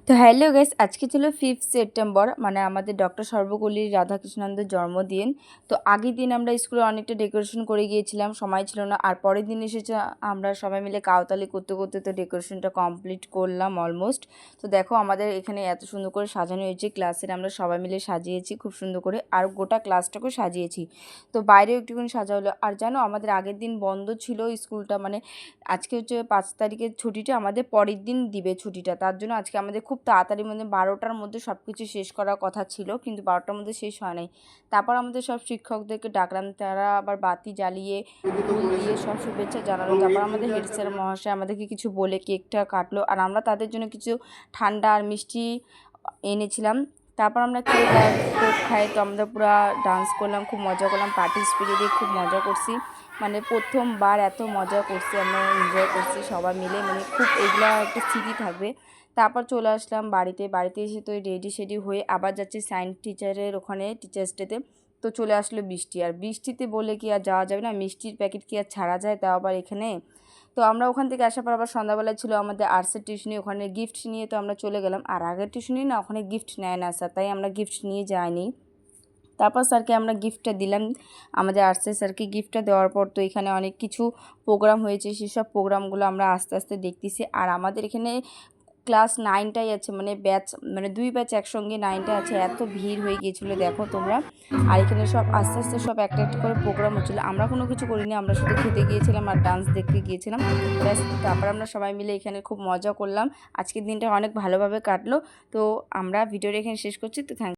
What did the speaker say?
তো hello guys, আজকে ছিল 5th সেপ্টেম্বর, মানে আমাদের ডক্টর সর্বপল্লী রাধাকৃষ্ণানন্দের জন্মদিন। তো আগের দিন আমরা স্কুলে অনেকটা ডেকোরেশন করে গিয়েছিলাম, সময় ছিল না। আর পরের দিন এসেছে আমরা সবাই মিলে কাউতালি করতে করতে তো ডেকোরেশনটা কমপ্লিট করলাম অলমোস্ট। তো দেখো আমাদের এখানে এত সুন্দর করে সাজানো হয়েছে, ক্লাসের আমরা সবাই মিলে সাজিয়েছি খুব সুন্দর করে, আর গোটা ক্লাসটাকেও সাজিয়েছি। তো বাইরেও একটুখানি সাজা হলো। আর জানো আমাদের আগের দিন বন্ধ ছিল স্কুলটা, মানে আজকে হচ্ছে 5 তারিখের ছুটিটা, আমাদের পরের দিন দিবে ছুটিটা। তার জন্য আজকে আমাদের খুব তাড়াতাড়ি, মানে 12টার মধ্যে সব কিছু শেষ করার কথা ছিল, কিন্তু 12টার মধ্যে শেষ হয় নাই। তারপর আমাদের সব শিক্ষকদেরকে ডাকলাম, তারা আবার বাতি জ্বালিয়ে ফুল দিয়ে সব শুভেচ্ছা জানালো। তারপর আমাদের হেড স্যার মহাশয় আমাদেরকে কিছু বলে কেকটা কাটলো, আর আমরা তাদের জন্য কিছু ঠান্ডা আর মিষ্টি এনেছিলাম। তারপর আমরা কেক আর কোক খাই। তো আমরা পুরো ডান্স করলাম, খুব মজা করলাম, পার্টিসিপেট দিয়ে খুব মজা করছি। মানে প্রথমবার এত মজা করছি, আমরা এনজয় করছি সবাই মিলে, মানে খুব এগুলো একটা স্মৃতি থাকবে। তারপর চলে আসলাম বাড়িতে এসে তো রেডি সেডি হয়ে আবার যাচ্ছি সায়েন্স টিচারের ওখানে, টিচার্স ডেতে। তো চলে আসলো বৃষ্টি, আর বৃষ্টিতে বলে কি আর যাওয়া যাবে না, মিষ্টির প্যাকেট কি আর ছাড়া যায়, তাও আবার এখানে। তো আমরা ওখান থেকে আসার পর আবার সন্ধ্যাবেলায় ছিল আমাদের আর্টসের টিউশনি, ওখানে গিফট নিয়ে তো আমরা চলে গেলাম। আর আগের টিউশনি না, ওখানে গিফট নেয় না স্যার, তাই আমরা গিফট নিয়ে যাইনি। তারপর স্যারকে আমরা গিফটটা দিলাম, আমাদের আর্টসের স্যারকে গিফটটা দেওয়ার পর তো এখানে অনেক কিছু প্রোগ্রাম হয়েছে, সেসব প্রোগ্রামগুলো আমরা আস্তে আস্তে দেখতেছি। আর আমাদের এখানে ক্লাস 9টাই আছে, মানে ব্যাচ, মানে 2 ব্যাচ একসঙ্গে 9টা আছে, এত ভিড় হয়ে গিয়েছিলো দেখো তোমরা। আর এখানে সব আস্তে আস্তে সব একটা একটা করে প্রোগ্রাম হচ্ছিলো, আমরা কোনো কিছু করিনি, আমরা শুধু খেতে গিয়েছিলাম আর ডান্স দেখতে গিয়েছিলাম ব্যাস। তারপর আমরা সবাই মিলে এখানে খুব মজা করলাম, আজকের দিনটা অনেক ভালোভাবে কাটলো। তো আমরা ভিডিওটা এখানে শেষ করছি। তো থ্যাংক